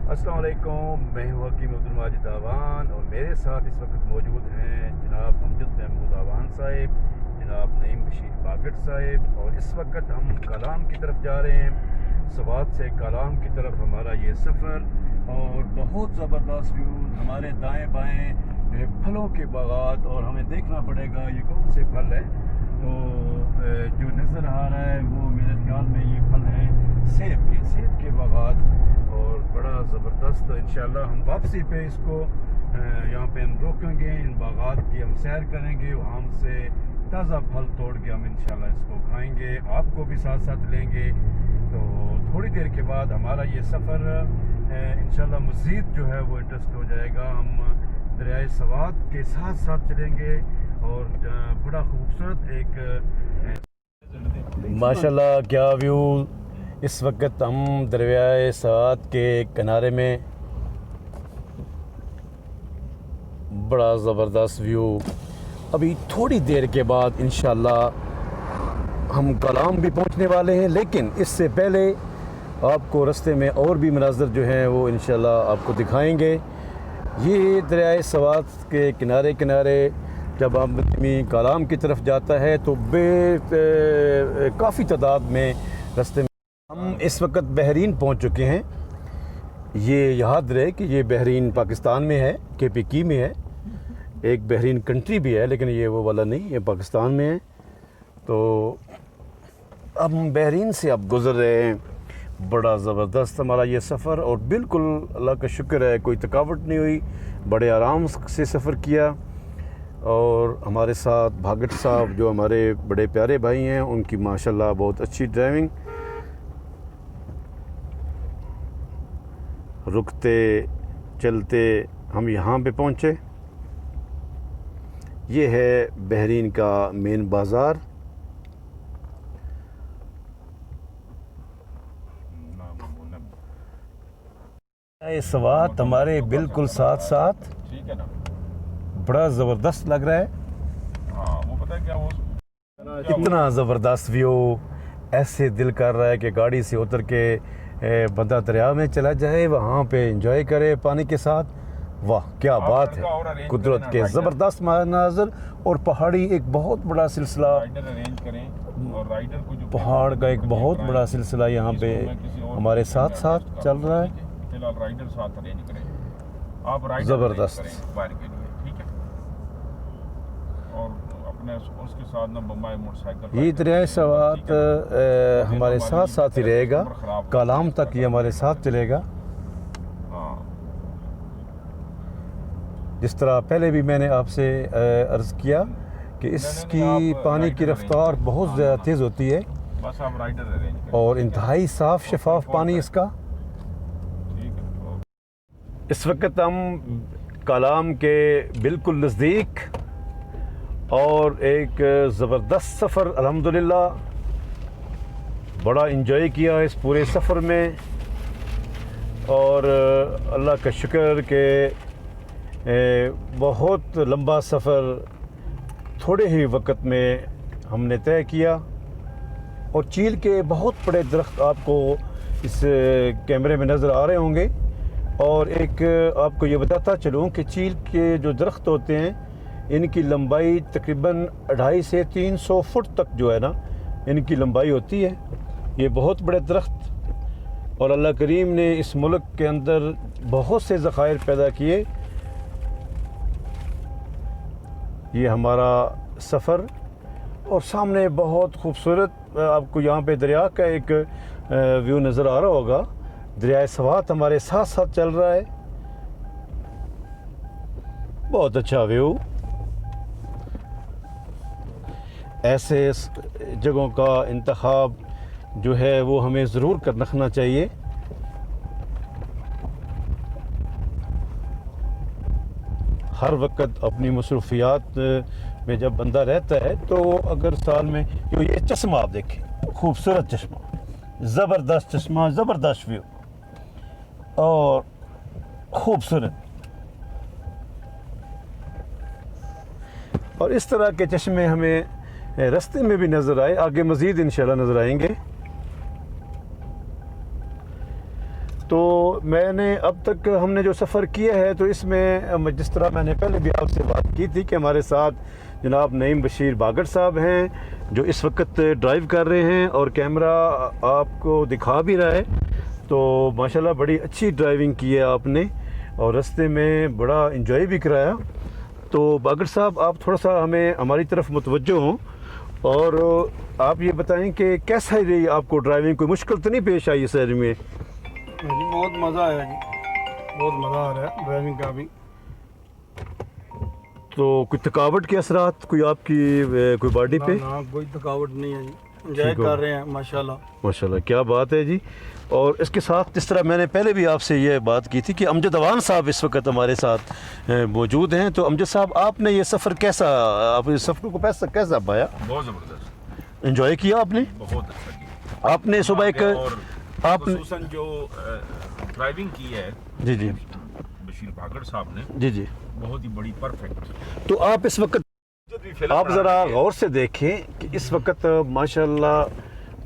अस्सलाम वालेकुम, मैं हूँ हकीम अब्दुल माजिद आवान और मेरे साथ इस वक्त मौजूद हैं जनाब अमजद महमूद आवान साहिब, जनाब नईम बशीर बागट साहिब। और इस वक्त हम कलाम की तरफ जा रहे हैं। सवात से कलाम की तरफ हमारा ये सफ़र और बहुत ज़बरदस्त व्यूज़, हमारे दाएं बाएं फलों के बागात। और हमें देखना पड़ेगा ये कौन से फल हैं। तो जो नज़र आ रहा है वो मेरे ख्याल में ये फल हैं सेब के बागात और बड़ा ज़बरदस्त। इंशाल्लाह हम वापसी पे इसको यहाँ पे हम रोकेंगे, इन बागात की हम सैर करेंगे, वहाँ से ताज़ा फल तोड़ के हम इंशाल्लाह इसको खाएंगे, आपको भी साथ साथ लेंगे। तो थोड़ी देर के बाद हमारा ये सफ़र इंशाल्लाह मज़ीद जो है वो इंटरेस्ट हो जाएगा। हम दरियाए सवात के साथ साथ चलेंगे और बड़ा खूबसूरत एक माशाल्लाह क्या व्यू। इस वक्त हम दरियाए सवात के किनारे में, बड़ा ज़बरदस्त व्यू। अभी थोड़ी देर के बाद इंशाल्लाह हम कलाम भी पहुंचने वाले हैं, लेकिन इससे पहले आपको रास्ते में और भी मनाज़र जो हैं वो इंशाल्लाह आपको दिखाएंगे। ये दरियाए सवात के किनारे किनारे जब आदमी कलाम की तरफ जाता है तो काफ़ी तादाद में रास्ते में हम इस वक्त बहरीन पहुंच चुके हैं। ये याद रहे कि ये बहरीन पाकिस्तान में है, KPK में है। एक बहरीन कंट्री भी है लेकिन ये वो वाला नहीं, ये पाकिस्तान में है। तो अब हम बहरीन से अब गुज़र रहे हैं। बड़ा ज़बरदस्त हमारा ये सफ़र और बिल्कुल अल्लाह का शुक्र है कोई थकावट नहीं हुई, बड़े आराम से सफ़र किया। और हमारे साथ भागट साहब जो हमारे बड़े प्यारे भाई हैं, उनकी माशाल्लाह बहुत अच्छी ड्राइविंग। रुकते चलते हम यहाँ पे पहुँचे। ये है बहरीन का मेन बाज़ार। ये सवात हमारे बिल्कुल साथ साथ, ठीक है ना, बड़ा ज़बरदस्त लग रहा है। हाँ वो पता है क्या वो इतना ज़बरदस्त व्यू, ऐसे दिल कर रहा है कि गाड़ी से उतर के बंदा दरिया में चला जाए, वहाँ पे एंजॉय करे पानी के साथ। वाह क्या बात है, कुदरत के ज़बरदस्त मनाज़र और पहाड़ी एक बहुत बड़ा सिलसिला, राइडर अरेंज करें और राइडर को जो पहाड़ का एक बहुत बड़ा सिलसिला यहाँ पे हमारे साथ साथ चल रहा है। फिलहाल राइडर साथ अरेंज करें, आप राइडर ज़बरदस्त बाहर के लिए, ठीक है। और अपने उसके साथ ना बम्बाई मोटरसाइकिल, ये दरियाए सवात हमारे साथ साथ ही रहेगा, कलाम तक ये हमारे साथ चलेगा। जिस तरह पहले भी मैंने आपसे अर्ज़ किया कि इसकी पानी की रफ्तार बहुत ज़्यादा तेज़ होती है बस आप राइडर अरेंज करें और इंतहाई साफ़ शफाफ पानी इसका। ठीक है। इस वक्त हम कलाम के बिल्कुल नज़दीक और एक ज़बरदस्त सफ़र, अल्हम्दुलिल्लाह बड़ा इंजॉय किया इस पूरे सफ़र में। और अल्लाह का शुक्र के बहुत लंबा सफ़र थोड़े ही वक्त में हमने तय किया। और चील के बहुत बड़े दरख्त आपको इस कैमरे में नज़र आ रहे होंगे। और एक आपको ये बताता चलूँ कि चील के जो दरख्त होते हैं इनकी लंबाई तकरीबन 250 से 300 फुट तक जो है ना इनकी लंबाई होती है। ये बहुत बड़े दरख्त, और अल्लाह करीम ने इस मुल्क के अंदर बहुत से ज़खायर पैदा किए। ये हमारा सफ़र और सामने बहुत खूबसूरत आपको यहाँ पे दरिया का एक व्यू नज़र आ रहा होगा। दरियाए सवात हमारे साथ साथ चल रहा है, बहुत अच्छा व्यू। ऐसे जगहों का इंतखाब जो है वो हमें ज़रूर कर रखना चाहिए। हर वक्त अपनी मसरूफियात में जब बंदा रहता है तो अगर साल में जो ये चश्मा आप देखें, खूबसूरत चश्मा, ज़बरदस्त चश्मा, ज़बरदस्त व्यू और खूबसूरत। और इस तरह के चश्मे हमें रास्ते में भी नज़र आए, आगे मज़ीद इंशाल्लाह नज़र आएंगे। तो मैंने अब तक हमने जो सफ़र किया है तो इसमें जिस तरह मैंने पहले भी आपसे बात की थी कि हमारे साथ जनाब नईम बशीर बागड़ साहब हैं जो इस वक्त ड्राइव कर रहे हैं और कैमरा आपको दिखा भी रहा है। तो माशाल्लाह बड़ी अच्छी ड्राइविंग की है आपने और रास्ते में बड़ा इंजॉय भी कराया। तो बागड़ साहब आप थोड़ा सा हमें हमारी तरफ मुतवज्जो हों और आप ये बताएं कि कैसा रही आपको ड्राइविंग, कोई मुश्किल तो नहीं पेश आई इस शहर में? जी बहुत मज़ा आया जी, बहुत मज़ा आ रहा है ड्राइविंग का भी। तो कोई थकावट के असरात कोई आपकी कोई बॉडी पे? ना कोई थकावट नहीं है जी, एंजॉय कर रहे हैं माशाल्लाह। माशाल्लाह क्या बात है जी। और इसके साथ जिस तरह मैंने पहले भी आपसे ये बात की थी कि अमजद अवान साहब इस वक्त हमारे साथ मौजूद हैं। तो अमजद साहब आपने ये सफ़र कैसा, आप इस सफ़र को कैसा पाया? बहुत ज़बरदस्त, एंजॉय किया आपने? बहुत अच्छा किया आपने सुबह एक और आपने खुसूसन जो ड्राइविंग की है जी जी बशीर बागड़ साहब ने, जी जी, बहुत ही बड़ी परफेक्ट। तो आप इस वक्त आप ज़रा गौर से देखें कि इस वक्त माशाल्लाह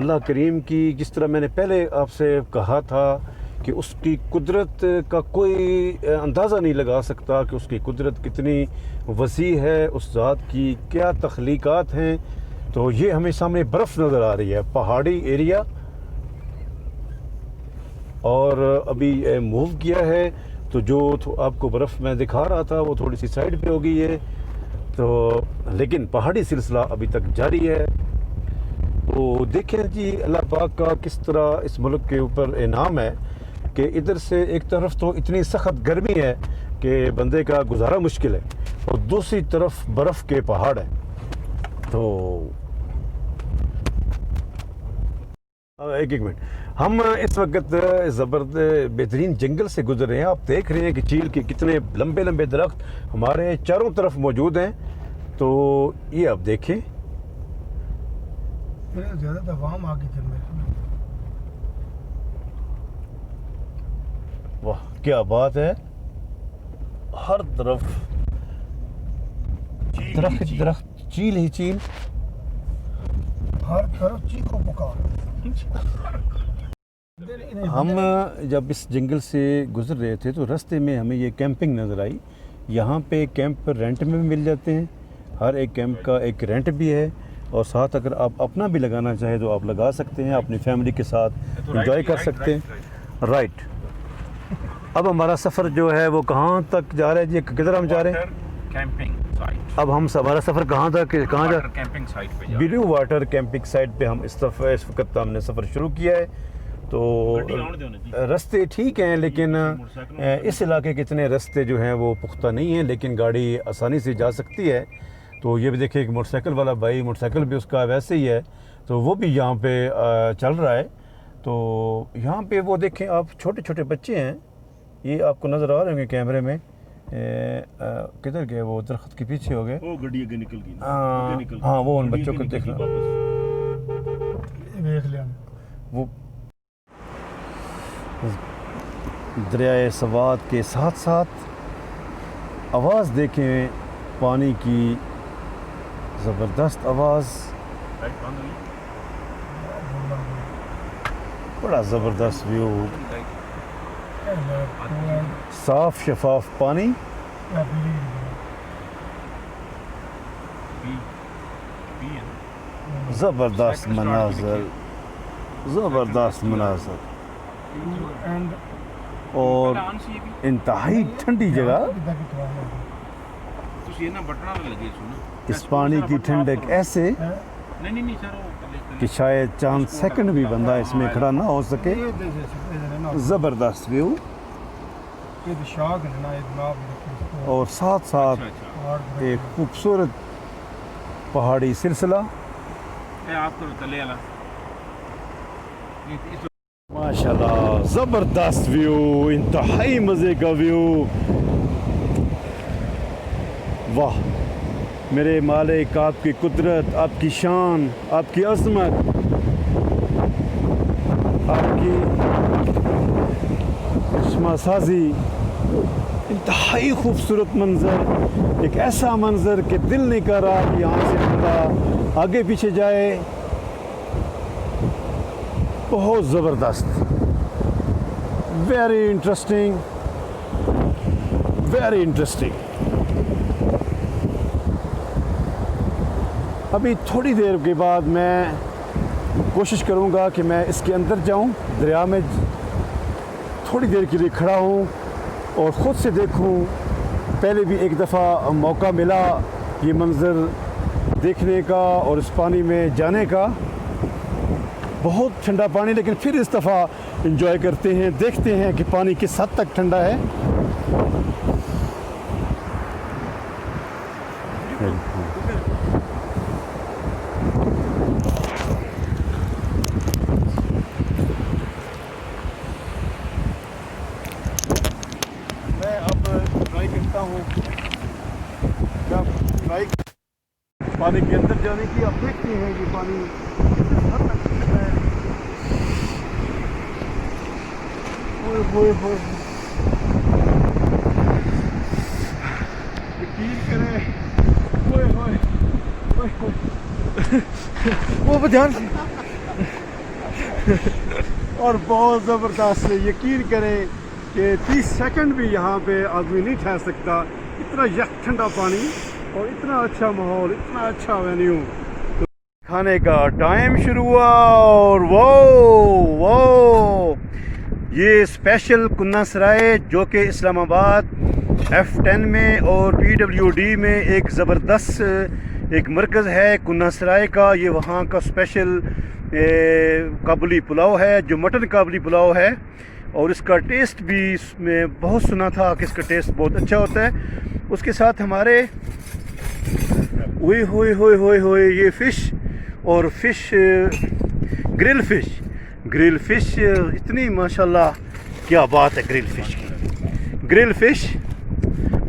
अल्लाह करीम की, जिस तरह मैंने पहले आपसे कहा था कि उसकी कुदरत का कोई अंदाज़ा नहीं लगा सकता कि उसकी कुदरत कितनी वसी है, उस ज़ात की क्या तख्लीक़ात हैं। तो ये हमें सामने बर्फ़ नज़र आ रही है, पहाड़ी एरिया, और अभी मूव किया है तो जो आपको बर्फ़ मैं दिखा रहा था वो थोड़ी सी साइड पे हो गई है। तो लेकिन पहाड़ी सिलसिला अभी तक जारी है। तो देखें जी अल्लाह पाक का किस तरह इस मुल्क के ऊपर इनाम है कि इधर से एक तरफ तो इतनी सख्त गर्मी है कि बंदे का गुजारा मुश्किल है और दूसरी तरफ बर्फ़ के पहाड़ है। तो एक मिनट, हम इस वक्त ज़बरदस्त बेहतरीन जंगल से गुजर रहे हैं। आप देख रहे हैं कि चील के कितने लंबे लंबे दरख्त हमारे चारों तरफ मौजूद हैं। तो ये आप देखें, ज़्यादा दवाम आ गई थी मेरे। वाह क्या बात है, हर तरफ दरख्त दरख्त, चील ही चील, हर तरफ चीखो पुकार। हम जब इस जंगल से गुजर रहे थे तो रास्ते में हमें ये कैंपिंग नज़र आई। यहाँ पे कैंप रेंट में भी मिल जाते हैं, हर एक कैंप का एक रेंट भी है और साथ अगर आप अपना भी लगाना चाहें तो आप लगा सकते हैं, अपनी फैमिली के साथ एंजॉय कर सकते हैं। राइट, अब हमारा सफ़र जो है वो कहाँ तक जा रहा है जी, किधर हम जा रहे हैं? Camping site. अब हम हमारा सफ़र कहाँ तक, कहाँ जा? कैंपिंग साइट पे ब्लू वाटर कैंपिंग साइट पे हम इस वक्त हमने सफ़र शुरू किया है। तो रास्ते ठीक हैं लेकिन इस इलाके के इतने रास्ते जो हैं वो पुख्ता नहीं हैं, लेकिन गाड़ी आसानी से जा सकती है। तो ये भी देखिए एक मोटरसाइकिल वाला भाई, मोटरसाइकिल भी उसका वैसे ही है तो वो भी यहाँ पे चल रहा है। तो यहाँ पे वो देखें आप, छोटे छोटे बच्चे हैं, ये आपको नज़र आ रहे होंगे कैमरे में। किधर गए वो? दरख्त के पीछे हो गए, वो गड्डी आगे निकल गई। हाँ वो उन बच्चों को देखना, देख लिया वो दरियाए सवात के साथ साथ आवाज़ देखें, पानी की ज़बरदस्त आवाज़, बड़ा ज़बरदस्त व्यू, साफ शफाफ पानी, ज़बरदस्त मनाज़र, ज़बरदस्त मनाज़र और इंतहाई ठंडी जगह। इस पानी की ठंडक ऐसे कि शायद चंद सेकंड भी बंदा इसमें खड़ा ना हो सके। ज़बरदस्त व्यू और साथ साथ एक खूबसूरत पहाड़ी सिलसिला। माशाल्लाह ज़बरदस्त व्यू, इंतहाई मज़े का व्यू। वाह मेरे मालिक, आपकी कुदरत, आपकी शान, आपकी अज़मत, आपकी चश्मा साजी, इंतहाई खूबसूरत मंज़र, एक ऐसा मंज़र कि दिल नहीं कर रहा कि यहाँ से बंदा आगे पीछे जाए। बहुत ज़बरदस्त, वेरी इंटरेस्टिंग, वेरी इंटरेस्टिंग। अभी थोड़ी देर के बाद मैं कोशिश करूंगा कि मैं इसके अंदर जाऊं, दरिया में थोड़ी देर के लिए खड़ा हूं और ख़ुद से देखूं। पहले भी एक दफ़ा मौका मिला ये मंज़र देखने का और इस पानी में जाने का। बहुत ठंडा पानी, लेकिन फिर इस दफ़ा एंजॉय करते हैं, देखते हैं कि पानी किस हद तक ठंडा है। मैं अब ट्राई करता हूँ पानी के अंदर जाने की। अब देखते हैं कि पानी किस हद तक ठंडा है। ओए होए होए, यकीन करें, ओए होए ओए होए, वो ध्यान से और बहुत ज़बरदस्त है। यकीन करें कि 30 सेकंड भी यहाँ पे आदमी नहीं ठहर सकता। इतना यक ठंडा पानी और इतना अच्छा माहौल, इतना अच्छा वेन्यू। तो खाने का टाइम शुरू हुआ और वो ये स्पेशल कुन्ना सराय जो कि इस्लामाबाद F10 में और PWD में एक ज़बरदस्त एक मरकज़ है कुन्ना सराय का। ये वहाँ का स्पेशल काबुली पुलाव है, जो मटन काबुली पुलाव है। और इसका टेस्ट भी मैं बहुत सुना था कि इसका टेस्ट बहुत अच्छा होता है। उसके साथ हमारे ओए होए होए होए होए ये फ़िश और फ़िश ग्रिल फ़िश इतनी माशाल्लाह, क्या बात है ग्रिल फ़िश की। ग्रिल फ़िश,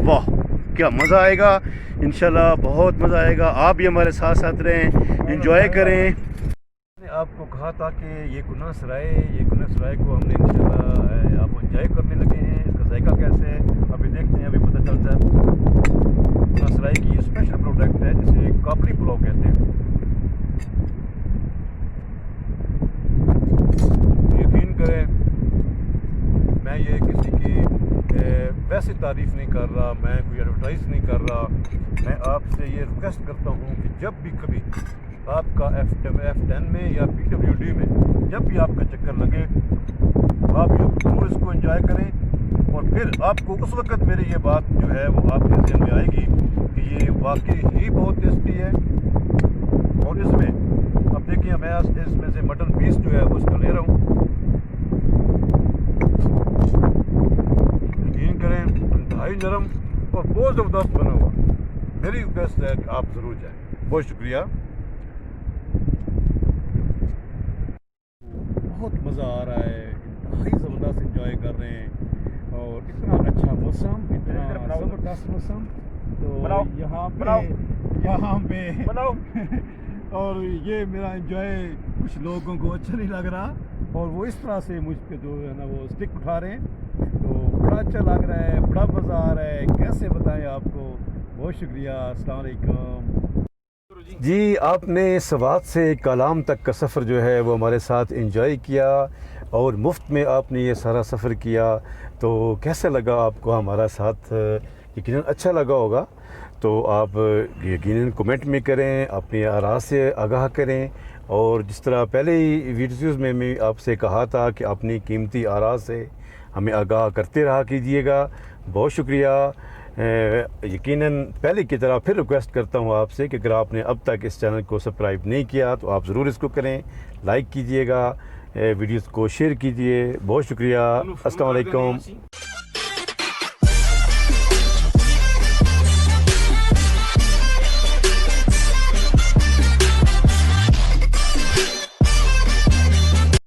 वाह क्या मज़ा आएगा इंशाल्लाह, बहुत मज़ा आएगा। आप भी हमारे साथ साथ रहें, एंजॉय करें। मैंने आपको कहा था कि ये कुन्ना सराय को हमने इंशाल्लाह आप एंजॉय करने लगे हैं। इसका जायका कैसे है अभी देखते हैं, अभी पता चलता है। कुन्ना सराय की ये स्पेशल प्रोडक्ट है जिसे काबुली पुलाव कहते हैं। यकीन करें, मैं ये किसी की वैसे तारीफ़ नहीं कर रहा, मैं कोई एडवर्टाइज़ नहीं कर रहा। मैं आपसे ये रिक्वेस्ट करता हूँ कि जब भी कभी आपका F10 में या PWD में जब भी आपका चक्कर लगे, आप जरूर इसको एंजॉय करें। और फिर आपको उस वक़्त मेरी ये बात जो है वो आपके ज़हन में आएगी कि ये वाकई ही बहुत टेस्टी है। और इसमें अब देखिए, मैं इसमें से मटन पीस जो है वो इसको ले रहा हूँ। यकीन करें, इंतहाई नरम और बहुत ज़बरदस्त बना हुआ। मेरी रिक्वेस्ट है कि आप ज़रूर जाएँ। बहुत शुक्रिया। बहुत मज़ा आ रहा है, इंतहाई ज़बरदस्त एंजॉय कर रहे हैं और इतना अच्छा मौसम, इतना ज़बरदस्त मौसम। तो यहाँ पे और ये मेरा एंजॉय कुछ लोगों को अच्छा नहीं लग रहा और वो इस तरह से मुझ पे जो है ना वो स्टिक उठा रहे हैं। तो बड़ा अच्छा लग रहा है, बड़ा मज़ा आ रहा है, कैसे बताएं आपको। बहुत शुक्रिया, अस्सलाम वालेकुम जी। आपने सवात से कलाम तक का सफ़र जो है वो हमारे साथ एंजॉय किया और मुफ्त में आपने ये सारा सफ़र किया। तो कैसा लगा आपको हमारा साथ? यकीनन अच्छा लगा होगा। तो आप यकीनन कमेंट में करें, अपनी आरा से आगाह करें। और जिस तरह पहले ही वीडियोज़ में मैं आपसे कहा था कि अपनी कीमती आरा से हमें आगाह करते रहा कीजिएगा। बहुत शुक्रिया। यकीनन पहले की तरह फिर रिक्वेस्ट करता हूँ आपसे कि अगर आपने अब तक इस चैनल को सब्सक्राइब नहीं किया तो आप ज़रूर इसको करें, लाइक कीजिएगा, वीडियोज़ को शेयर कीजिए। बहुत शुक्रिया। अस्सलाम वालेकुम।